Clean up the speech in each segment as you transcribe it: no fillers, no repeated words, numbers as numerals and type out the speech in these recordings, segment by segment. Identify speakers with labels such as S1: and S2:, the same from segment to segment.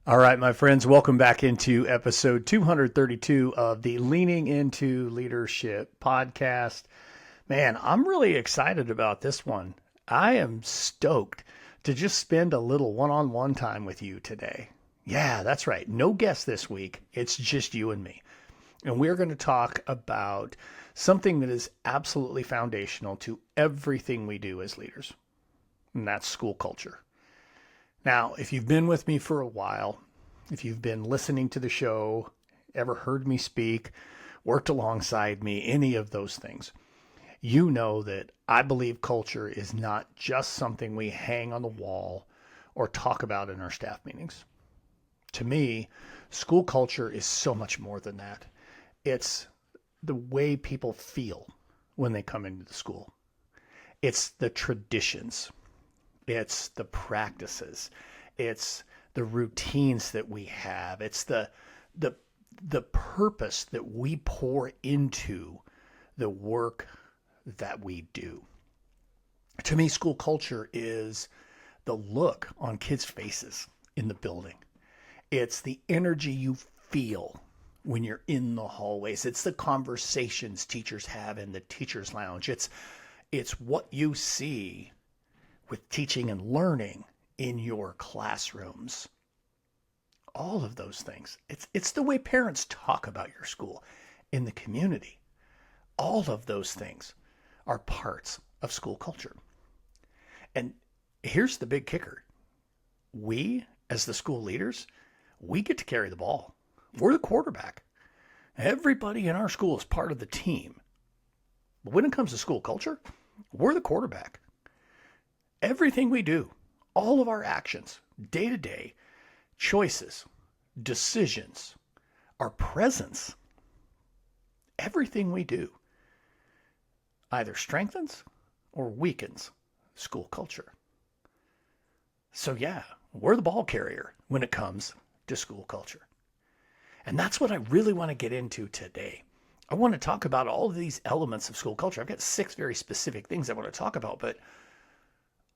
S1: All right, my friends, welcome back into episode 232 of the Leaning Into Leadership podcast. Man, I'm really excited about this one. I am stoked to just spend a little one-on-one time with you today. Yeah, that's right. No guest this week. It's just you and me. And we're going to talk about something that is absolutely foundational to everything we do as leaders, and that's school culture. Now, if you've been with me for a while, if you've been listening to the show, ever heard me speak, worked alongside me, any of those things, you know that I believe culture is not just something we hang on the wall or talk about in our staff meetings. To me, school culture is so much more than that. It's the way people feel when they come into the school. It's the traditions. It's the practices. It's the routines that we have. It's the purpose that we pour into the work that we do. To me, school culture is the look on kids' faces in the building. It's the energy you feel when you're in the hallways. It's the conversations teachers have in the teachers' lounge. It's what you see with teaching and learning in your classrooms. All of those things. It's the way parents talk about your school in the community. All of those things are parts of school culture. And here's the big kicker. We, as the school leaders, we get to carry the ball. We're the quarterback. Everybody in our school is part of the team. But when it comes to school culture, we're the quarterback. Everything we do, all of our actions, day to day, choices, decisions, our presence, everything we do either strengthens or weakens school culture. So yeah, we're the ball carrier when it comes to school culture. And that's what I really want to get into today. I want to talk about all of these elements of school culture. I've got 6 very specific things I want to talk about, but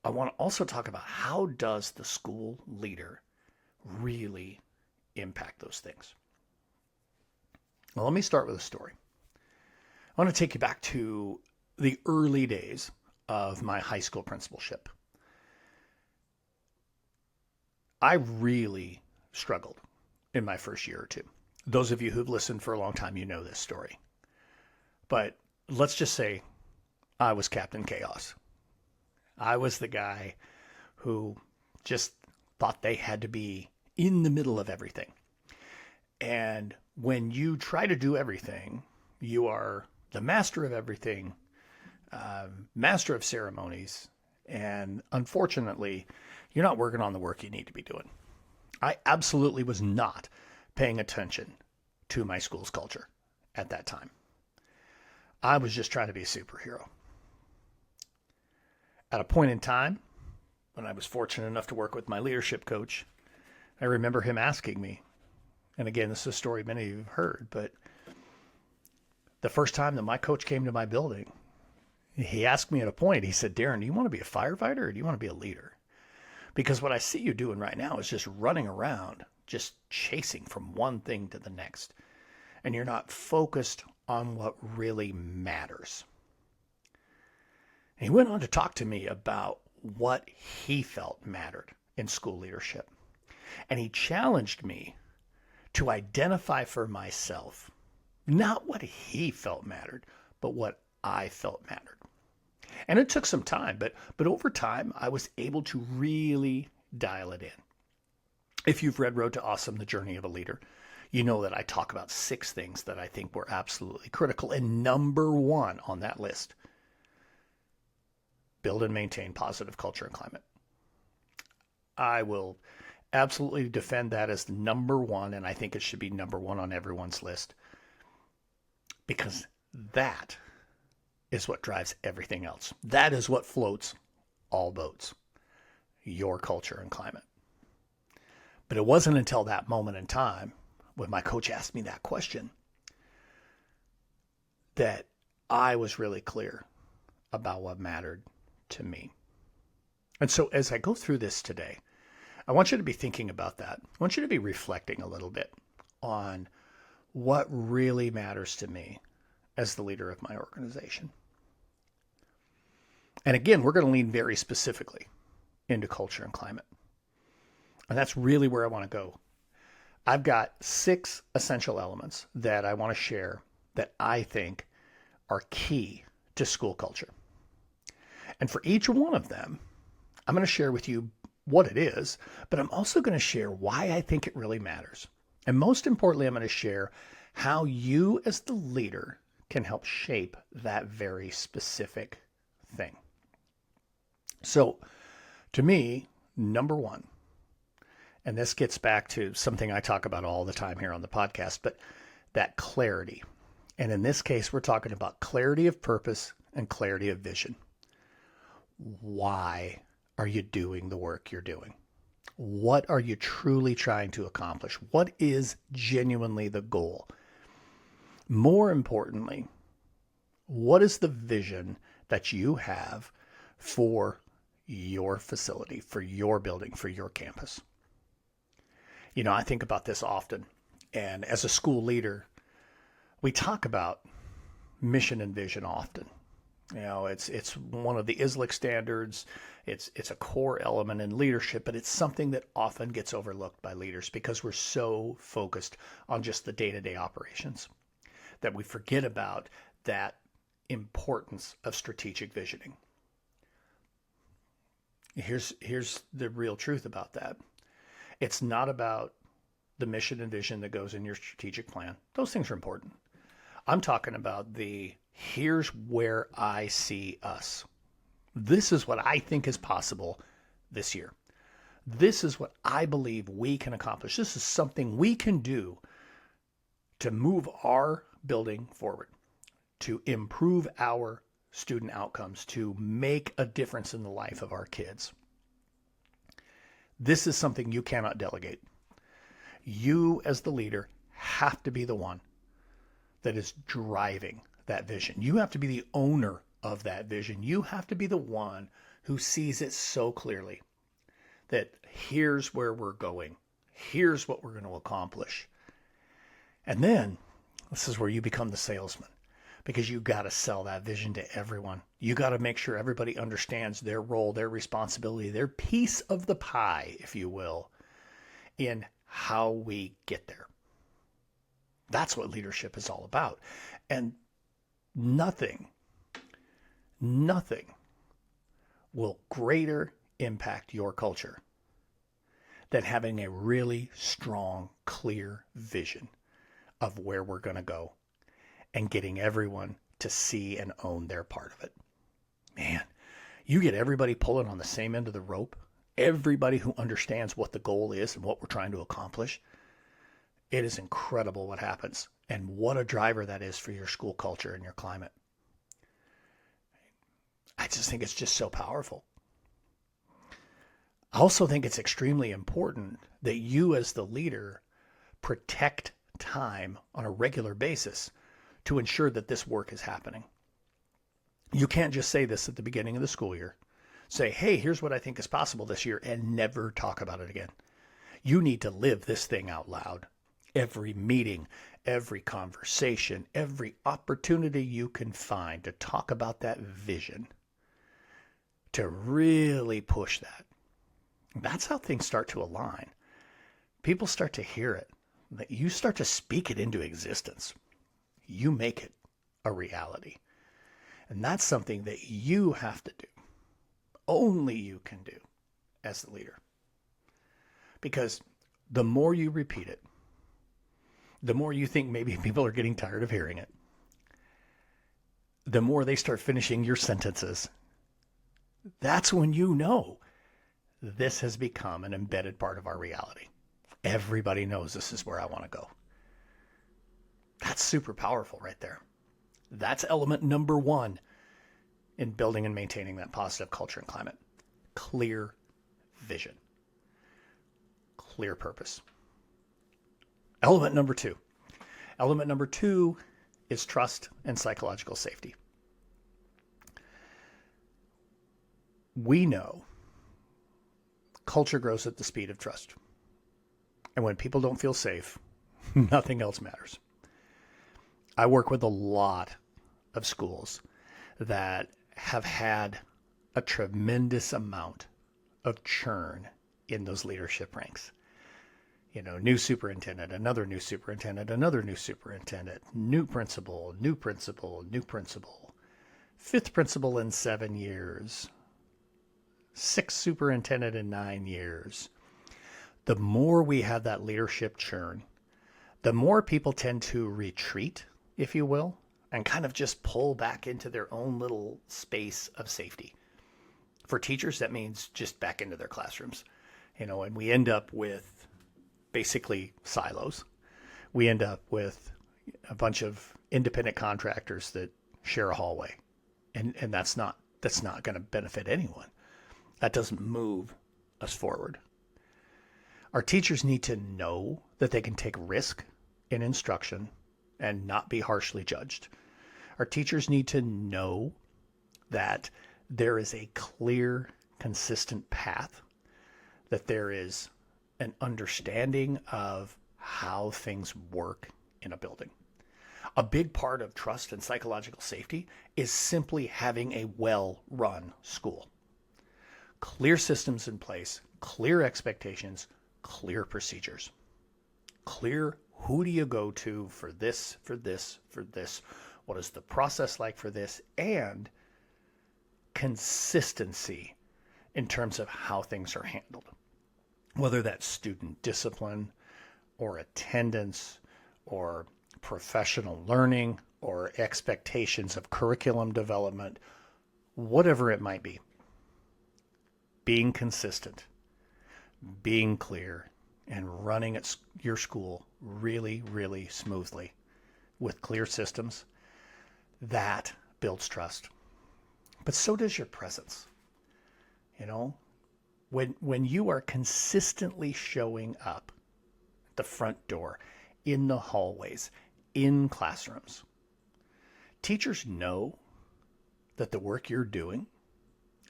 S1: I want to also talk about how does the school leader really impact those things. Well, let me start with a story. I want to take you back to the early days of my high school principalship. I really struggled in my first year or two. Those of you who've listened for a long time, you know this story. But let's just say I was Captain Chaos. I was the guy who just thought they had to be in the middle of everything. And when you try to do everything, you are the master of everything, master of ceremonies, and unfortunately, you're not working on the work you need to be doing. I absolutely was not paying attention to my school's culture at that time. I was just trying to be a superhero. At a point in time, when I was fortunate enough to work with my leadership coach, I remember him asking me, and again, this is a story many of you have heard, but the first time that my coach came to my building, he asked me at a point, he said, "Darrin, do you want to be a firefighter or do you want to be a leader? Because what I see you doing right now is just running around, just chasing from one thing to the next. And you're not focused on what really matters." And he went on to talk to me about what he felt mattered in school leadership. And he challenged me to identify for myself, not what he felt mattered, but what I felt mattered. And it took some time, but over time, I was able to really dial it in. If you've read Road to Awesome, The Journey of a Leader, you know that I talk about 6 things that I think were absolutely critical. And number 1 on that list, build and maintain positive culture and climate. I will absolutely defend that as number 1, and I think it should be number 1 on everyone's list, because that is what drives everything else. That is what floats all boats, your culture and climate. But it wasn't until that moment in time when my coach asked me that question that I was really clear about what mattered to me. And so as I go through this today, I want you to be thinking about that. I want you to be reflecting a little bit on what really matters to me as the leader of my organization. And again, we're going to lean very specifically into culture and climate. And that's really where I want to go. I've got 6 essential elements that I want to share that I think are key to school culture. And for each one of them, I'm going to share with you what it is, but I'm also going to share why I think it really matters. And most importantly, I'm going to share how you as the leader can help shape that very specific thing. So to me, number one, and this gets back to something I talk about all the time here on the podcast, but that clarity. And in this case, we're talking about clarity of purpose and clarity of vision. Why are you doing the work you're doing? What are you truly trying to accomplish? What is genuinely the goal? More importantly, what is the vision that you have for your facility, for your building, for your campus? You know, I think about this often. And as a school leader, we talk about mission and vision often. You know, it's one of the ISLIC standards. It's a core element in leadership, but it's something that often gets overlooked by leaders because we're so focused on just the day-to-day operations that we forget about that importance of strategic visioning. Here's the real truth about that. It's not about the mission and vision that goes in your strategic plan. Those things are important. I'm talking about here's where I see us. This is what I think is possible this year. This is what I believe we can accomplish. This is something we can do to move our building forward, to improve our student outcomes, to make a difference in the life of our kids. This is something you cannot delegate. You, as the leader, have to be the one that is driving that vision. You have to be the owner of that vision. You have to be the one who sees it so clearly that here's where we're going. Here's what we're going to accomplish. And then this is where you become the salesman, because you got to sell that vision to everyone. You got to make sure everybody understands their role, their responsibility, their piece of the pie, if you will, in how we get there. That's what leadership is all about. And nothing will greater impact your culture than having a really strong, clear vision of where we're going to go and getting everyone to see and own their part of it. Man, you get everybody pulling on the same end of the rope, everybody who understands what the goal is and what we're trying to accomplish. It is incredible what happens, and what a driver that is for your school culture and your climate. I just think it's just so powerful. I also think it's extremely important that you as the leader protect time on a regular basis to ensure that this work is happening. You can't just say this at the beginning of the school year. Say, hey, here's what I think is possible this year, and never talk about it again. You need to live this thing out loud. Every meeting, every conversation, every opportunity you can find to talk about that vision, to really push that. That's how things start to align. People start to hear it. That you start to speak it into existence. You make it a reality. And that's something that you have to do. Only you can do as the leader. Because the more you repeat it, the more you think maybe people are getting tired of hearing it, the more they start finishing your sentences. That's when you know this has become an embedded part of our reality. Everybody knows this is where I want to go. That's super powerful right there. That's element number one in building and maintaining that positive culture and climate. Clear vision. Clear purpose. Element number two. Element number two is trust and psychological safety. We know culture grows at the speed of trust. And when people don't feel safe, nothing else matters. I work with a lot of schools that have had a tremendous amount of churn in those leadership ranks. You know, new superintendent, another new superintendent, another new superintendent, new principal, new principal, new principal, fifth principal in 7 years, sixth superintendent in 9 years. The more we have that leadership churn, the more people tend to retreat, if you will, and kind of just pull back into their own little space of safety. For teachers, that means just back into their classrooms, you know, and we end up with basically silos. We end up with a bunch of independent contractors that share a hallway, and that's not going to benefit anyone. That doesn't move us forward. Our teachers need to know that they can take risk in instruction and not be harshly judged. Our teachers need to know that there is a clear, consistent path, that there is an understanding of how things work in a building. A big part of trust and psychological safety is simply having a well-run school. Clear systems in place, clear expectations, clear procedures. Clear who do you go to for this, for this, for this? What is the process like for this? And consistency in terms of how things are handled. Whether that's student discipline or attendance or professional learning or expectations of curriculum development, whatever it might be. Being consistent, being clear, and running your school really, really smoothly with clear systems, that builds trust. But so does your presence. You know, when you are consistently showing up at the front door, in the hallways, in classrooms, teachers know that the work you're doing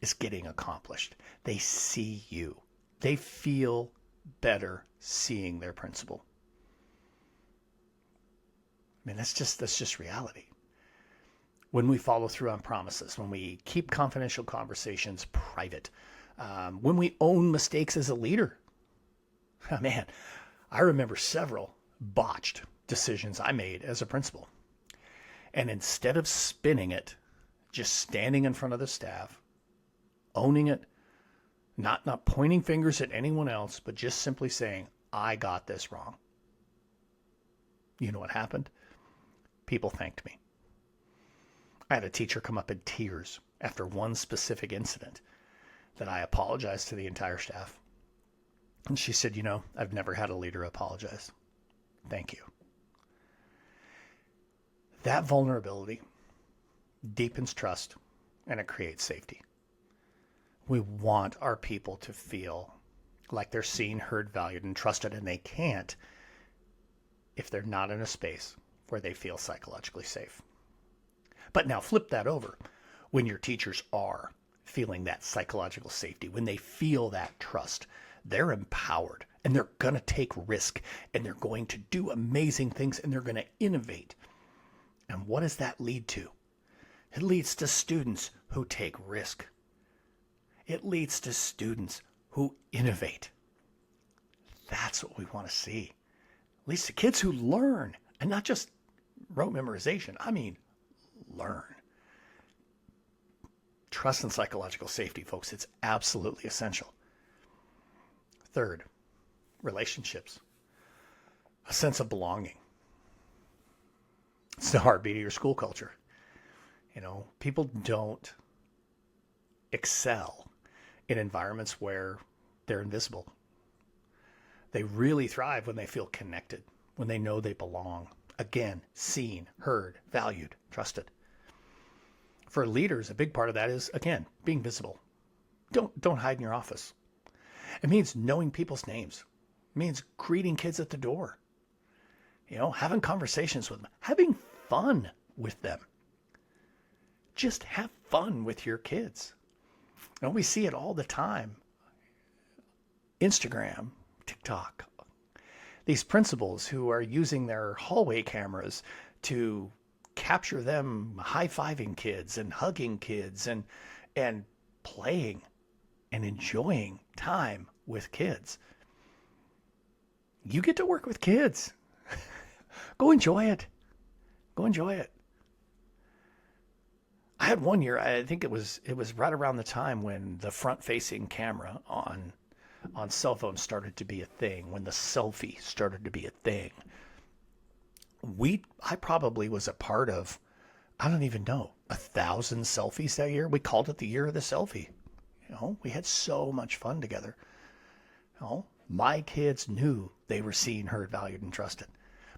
S1: is getting accomplished. They see you. They feel better seeing their principal. I mean, that's just reality. When we follow through on promises, when we keep confidential conversations private, when we own mistakes as a leader. Oh, man, I remember several botched decisions I made as a principal. And instead of spinning it, just standing in front of the staff, owning it, not pointing fingers at anyone else, but just simply saying, I got this wrong. You know what happened? People thanked me. I had a teacher come up in tears after one specific incident that I apologized to the entire staff. And she said, you know, I've never had a leader apologize. Thank you. That vulnerability deepens trust and it creates safety. We want our people to feel like they're seen, heard, valued, and trusted, and they can't if they're not in a space where they feel psychologically safe. But now flip that over. When your teachers are feeling that psychological safety, when they feel that trust, they're empowered and they're going to take risk and they're going to do amazing things and they're going to innovate. And what does that lead to? It leads to students who take risk. It leads to students who innovate. That's what we want to see. At least the kids who learn, and not just rote memorization. I mean, learn. Trust and psychological safety, folks. It's absolutely essential. Third, relationships. A sense of belonging. It's the heartbeat of your school culture. You know, people don't excel in environments where they're invisible. They really thrive when they feel connected, when they know they belong. Again, seen, heard, valued, trusted. For leaders, a big part of that is, again, being visible. Don't hide in your office. It means knowing people's names. It means greeting kids at the door. You know, having conversations with them, having fun with them. Just have fun with your kids. You know, we see it all the time Instagram, TikTok. These principals who are using their hallway cameras to capture them high-fiving kids and hugging kids and playing and enjoying time with kids. You get to work with kids. Go enjoy it. Go enjoy it. I had one year, I think it was right around the time when the front-facing camera on cell phones started to be a thing, when the selfie started to be a thing. I probably was a part of, I don't even know, 1,000 selfies that year. We called it the year of the selfie. We had so much fun together. My kids knew they were seen, heard, valued, and trusted.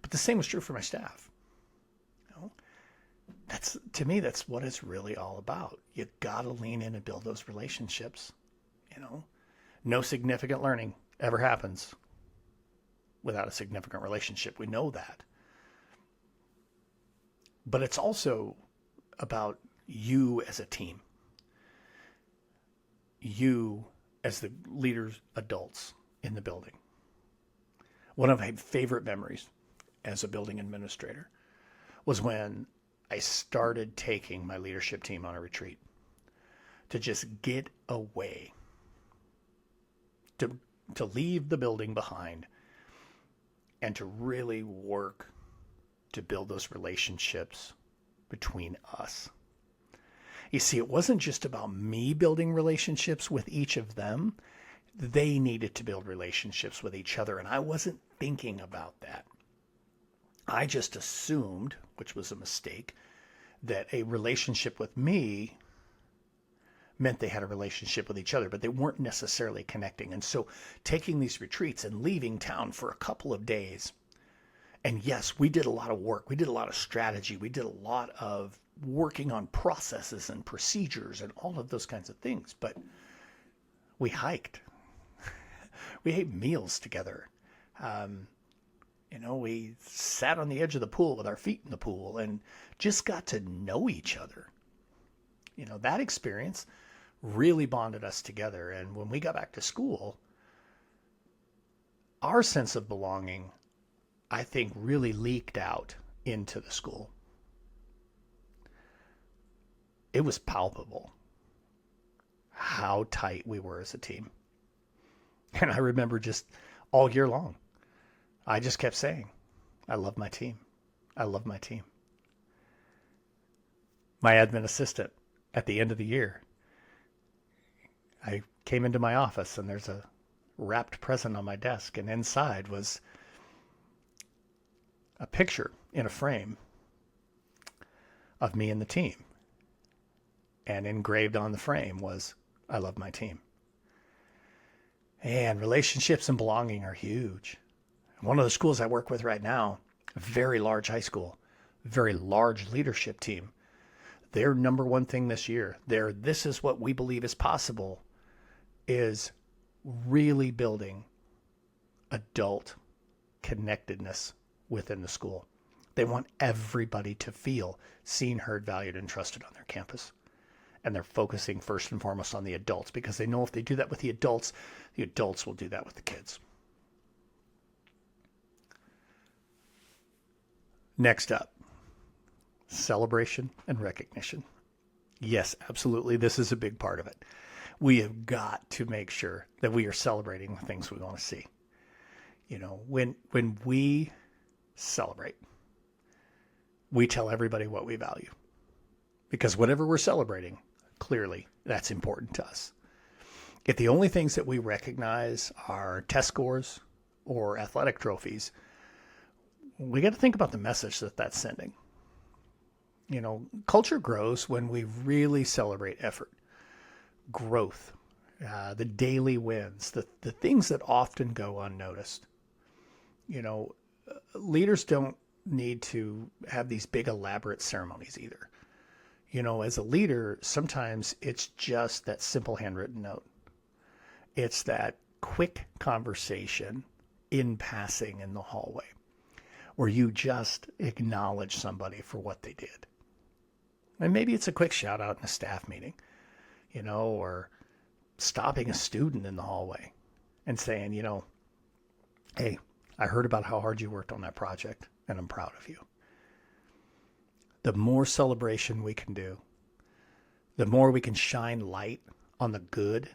S1: But the same was true for my staff. To me, that's what it's really all about. You got to lean in and build those relationships. No significant learning ever happens without a significant relationship. We know that. But it's also about you as a team. You as the leaders, adults in the building. One of my favorite memories as a building administrator was when I started taking my leadership team on a retreat to just get away, to leave the building behind and to really work to build those relationships between us. You see, it wasn't just about me building relationships with each of them. They needed to build relationships with each other, and I wasn't thinking about that. I just assumed, which was a mistake, that a relationship with me meant they had a relationship with each other, but they weren't necessarily connecting. And so taking these retreats and leaving town for a couple of days, and yes, we did a lot of work. We did a lot of strategy. We did a lot of working on processes and procedures and all of those kinds of things. But we hiked. We ate meals together. We sat on the edge of the pool with our feet in the pool and just got to know each other. That experience really bonded us together. And when we got back to school, our sense of belonging, I think, really leaked out into the school. It was palpable how tight we were as a team. And I remember just all year long, I just kept saying, I love my team. I love my team. My admin assistant, at the end of the year, I came into my office and there's a wrapped present on my desk, and inside was a picture in a frame of me and the team. And engraved on the frame was, I love my team. And relationships and belonging are huge. One of the schools I work with right now, a very large high school, very large leadership team, their number one thing this year, this is what we believe is possible, is really building adult connectedness within the school. They want everybody to feel seen, heard, valued, and trusted on their campus. And they're focusing first and foremost on the adults, because they know if they do that with the adults will do that with the kids. Next up, celebration and recognition. Yes, absolutely. This is a big part of it. We have got to make sure that we are celebrating the things we want to see. When we celebrate, we tell everybody what we value. Because whatever we're celebrating, clearly, that's important to us. If the only things that we recognize are test scores or athletic trophies, we got to think about the message that that's sending. Culture grows when we really celebrate effort, growth, the daily wins, the things that often go unnoticed. Leaders don't need to have these big elaborate ceremonies either. As a leader, sometimes it's just that simple handwritten note. It's that quick conversation in passing in the hallway where you just acknowledge somebody for what they did. And maybe it's a quick shout out in a staff meeting, or stopping a student in the hallway and saying, hey, I heard about how hard you worked on that project, and I'm proud of you. The more celebration we can do, the more we can shine light on the good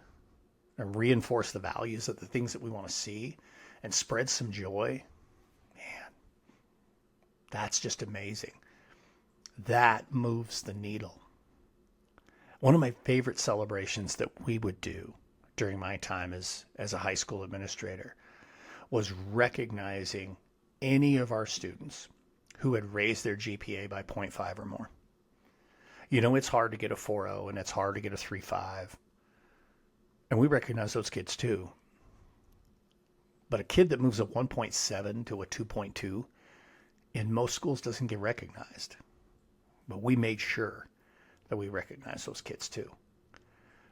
S1: and reinforce the values of the things that we want to see and spread some joy. Man, that's just amazing. That moves the needle. One of my favorite celebrations that we would do during my time as a high school administrator was recognizing any of our students who had raised their GPA by 0.5 or more. It's hard to get a 4.0 and it's hard to get a 3.5. And we recognize those kids too. But a kid that moves a 1.7 to a 2.2 in most schools doesn't get recognized. But we made sure that we recognize those kids too,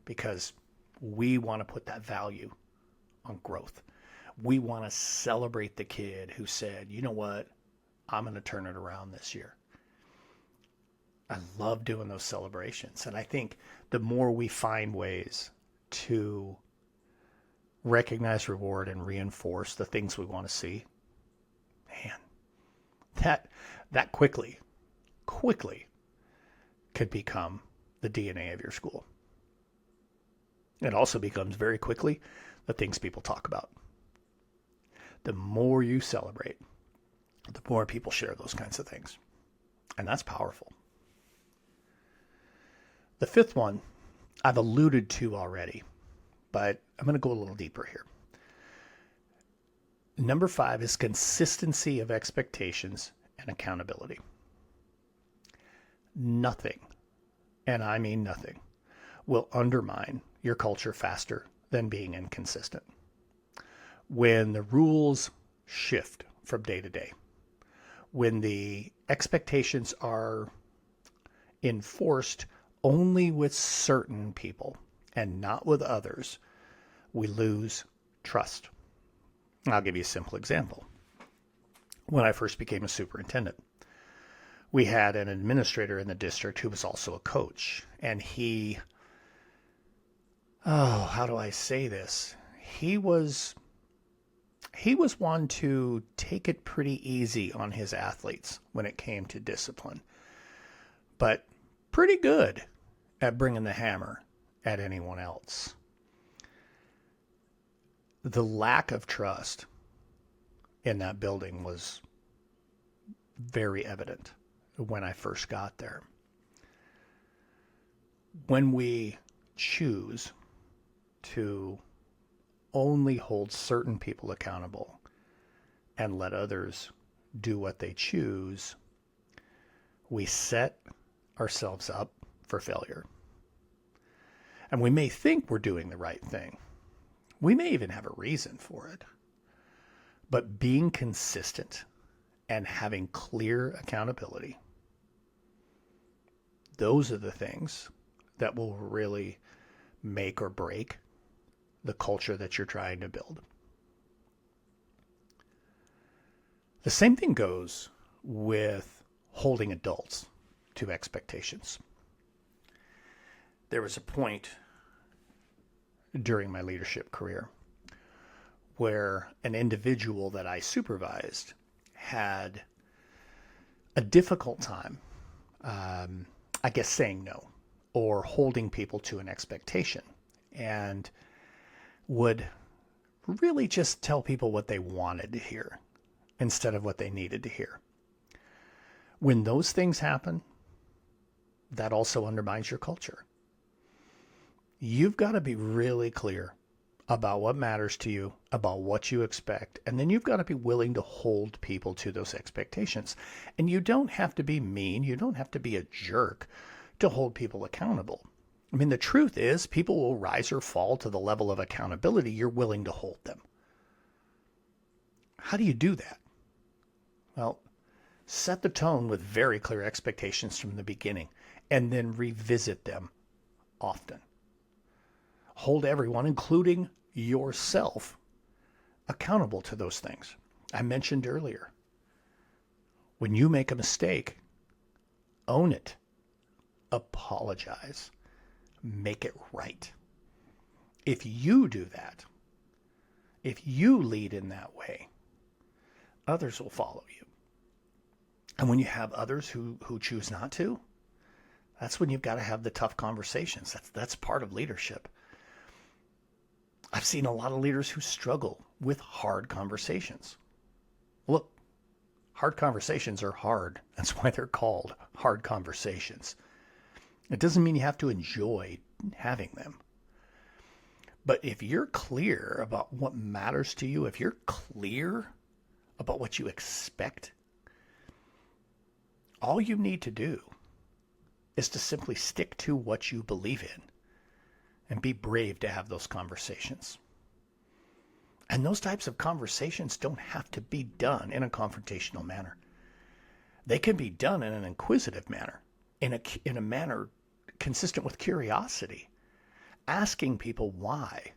S1: because we want to put that value on growth. We want to celebrate the kid who said, you know what, I'm going to turn it around this year. I love doing those celebrations. And I think the more we find ways to recognize, reward, and reinforce the things we want to see, man, that quickly could become the DNA of your school. It also becomes very quickly the things people talk about. The more you celebrate, the more people share those kinds of things. And that's powerful. The fifth one I've alluded to already, but I'm going to go a little deeper here. Number 5 is consistency of expectations and accountability. Nothing, and I mean nothing, will undermine your culture faster than being inconsistent. When the rules shift from day to day, when the expectations are enforced only with certain people and not with others, we lose trust. I'll give you a simple example. When I first became a superintendent, we had an administrator in the district who was also a coach. And how do I say this? He was one to take it pretty easy on his athletes when it came to discipline, but pretty good at bringing the hammer at anyone else. The lack of trust in that building was very evident when I first got there. When we choose to only hold certain people accountable and let others do what they choose, we set ourselves up for failure. And we may think we're doing the right thing. We may even have a reason for it. But being consistent and having clear accountability, those are the things that will really make or break the culture that you're trying to build. The same thing goes with holding adults to expectations. There was a point during my leadership career where an individual that I supervised had a difficult time, saying no or holding people to an expectation, and would really just tell people what they wanted to hear instead of what they needed to hear. When those things happen, that also undermines your culture. You've got to be really clear about what matters to you, about what you expect, and then you've got to be willing to hold people to those expectations. And you don't have to be mean, you don't have to be a jerk to hold people accountable. I mean, the truth is, people will rise or fall to the level of accountability you're willing to hold them. How do you do that? Well, set the tone with very clear expectations from the beginning, and then revisit them often. Hold everyone, including yourself, accountable to those things. I mentioned earlier, when you make a mistake, own it, apologize, make it right. If you do that, If you lead in that way, others will follow you. And when you have others who choose not to, that's when you've got to have the tough conversations. That's part of leadership. I've seen a lot of leaders who struggle with hard conversations. Look, hard conversations are hard. That's why they're called hard conversations. It doesn't mean you have to enjoy having them. But if you're clear about what matters to you, if you're clear about what you expect, all you need to do is to simply stick to what you believe in and be brave to have those conversations. And those types of conversations don't have to be done in a confrontational manner. They can be done in an inquisitive manner, in a manner consistent with curiosity, asking people why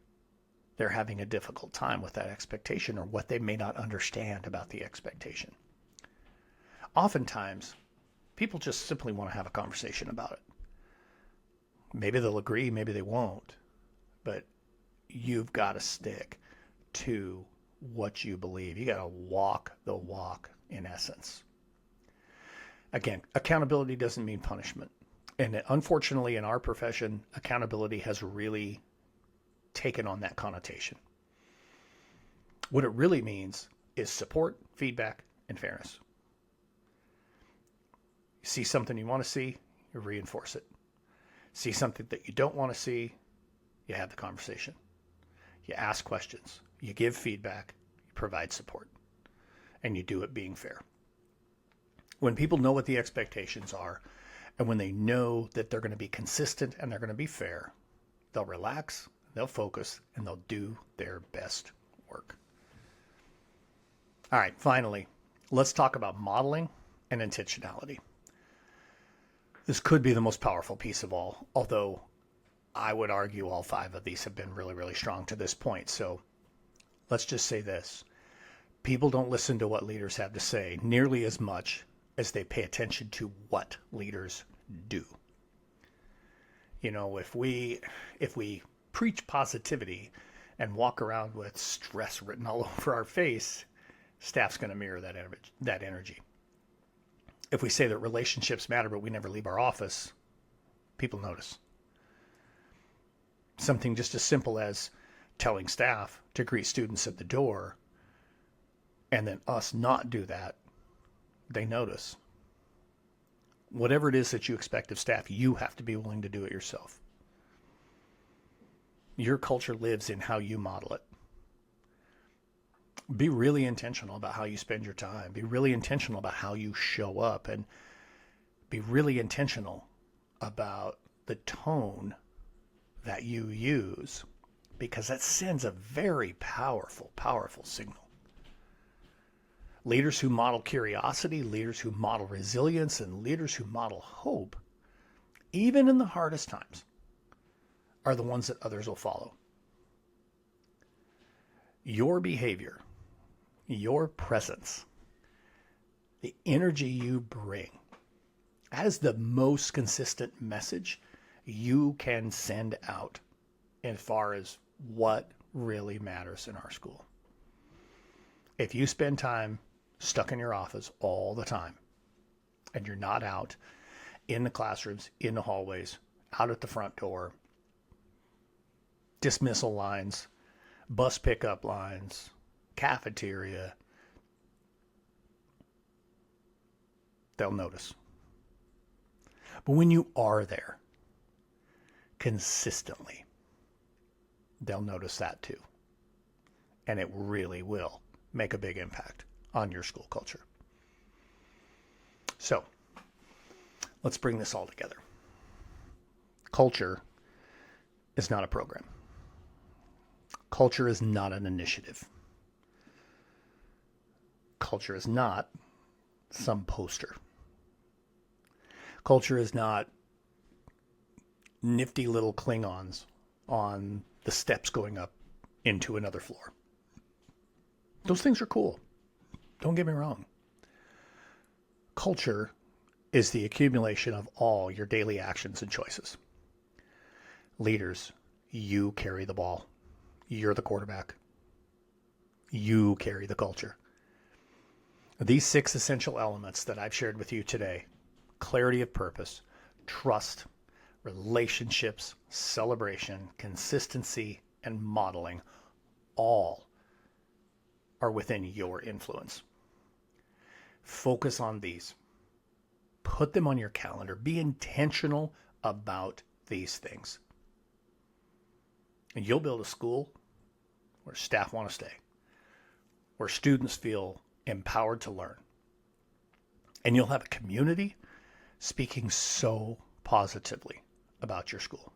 S1: they're having a difficult time with that expectation or what they may not understand about the expectation. Oftentimes, people just simply want to have a conversation about it. Maybe they'll agree, maybe they won't, but you've got to stick to what you believe. You got to walk the walk, in essence. Again, accountability doesn't mean punishment. And unfortunately, in our profession, accountability has really taken on that connotation. What it really means is support, feedback, and fairness. You see something you want to see, you reinforce it. See something that you don't want to see, you have the conversation. You ask questions, you give feedback, you provide support, and you do it being fair. When people know what the expectations are, and when they know that they're going to be consistent and they're going to be fair, they'll relax, they'll focus, and they'll do their best work. All right, finally, let's talk about modeling and intentionality. This could be the most powerful piece of all, although I would argue all 5 of these have been really, really strong to this point. So let's just say this. People don't listen to what leaders have to say nearly as much as they pay attention to what leaders do. You know, if we preach positivity and walk around with stress written all over our face, staff's going to mirror that energy. If we say that relationships matter but we never leave our office, people notice. Something just as simple as telling staff to greet students at the door and then us not do that, they notice. Whatever it is that you expect of staff, you have to be willing to do it yourself. Your culture lives in how you model it. Be really intentional about how you spend your time. Be really intentional about how you show up, and be really intentional about the tone that you use, because that sends a very powerful, powerful signal. Leaders who model curiosity, leaders who model resilience, and leaders who model hope, even in the hardest times, are the ones that others will follow. Your behavior, your presence, the energy you bring, that is the most consistent message you can send out as far as what really matters in our school. If you spend time stuck in your office all the time and you're not out in the classrooms, in the hallways, out at the front door, dismissal lines, bus pickup lines, cafeteria, they'll notice. But when you are there consistently, they'll notice that too. And it really will make a big impact on your school culture. So, let's bring this all together. Culture is not a program. Culture is not an initiative. Culture is not some poster. Culture is not nifty little Klingons on the steps going up into another floor. Those things are cool. Don't get me wrong. Culture is the accumulation of all your daily actions and choices. Leaders, you carry the ball. You're the quarterback. You carry the culture. These 6 essential elements that I've shared with you today: clarity of purpose, trust, relationships, celebration, consistency, and modeling, all are within your influence. Focus on these. Put them on your calendar. Be intentional about these things. And you'll build a school where staff want to stay, where students feel empowered to learn. And you'll have a community speaking so positively about your school.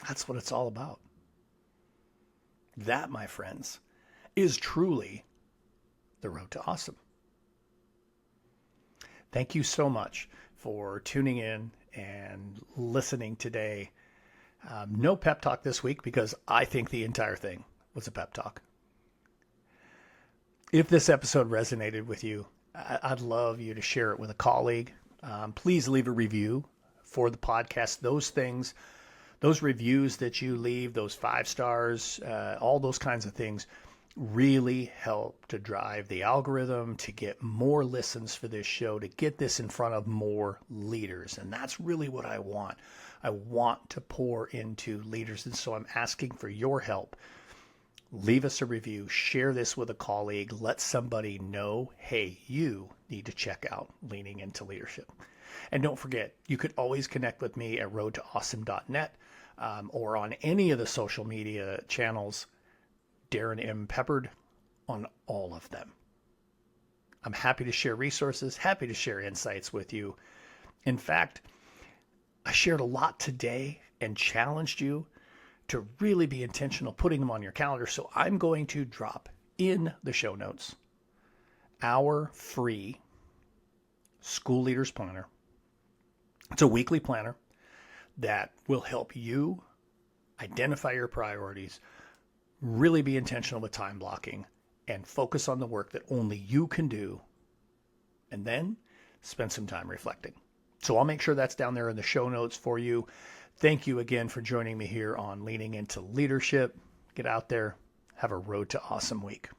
S1: That's what it's all about. That, my friends, is truly the road to awesome. Thank you so much for tuning in and listening today. No pep talk this week because I think the entire thing was a pep talk. If this episode resonated with you, I'd love you to share it with a colleague. Please leave a review for the podcast. Those things, those reviews that you leave, those 5 stars, all those kinds of things really help to drive the algorithm, to get more listens for this show, to get this in front of more leaders. And that's really what I want. I want to pour into leaders. And so I'm asking for your help. Leave us a review, share this with a colleague, let somebody know, hey, you need to check out Leaning Into Leadership. And don't forget, you could always connect with me at roadtoawesome.net or on any of the social media channels, Darrin M. Peppard, on all of them. I'm happy to share resources, happy to share insights with you. In fact, I shared a lot today and challenged you to really be intentional putting them on your calendar. So I'm going to drop in the show notes our free School Leaders Planner. It's a weekly planner that will help you identify your priorities, really be intentional with time blocking, and focus on the work that only you can do, and then spend some time reflecting. So I'll make sure that's down there in the show notes for you. Thank you again for joining me here on Leaning Into Leadership. Get out there. Have a Road to Awesome week.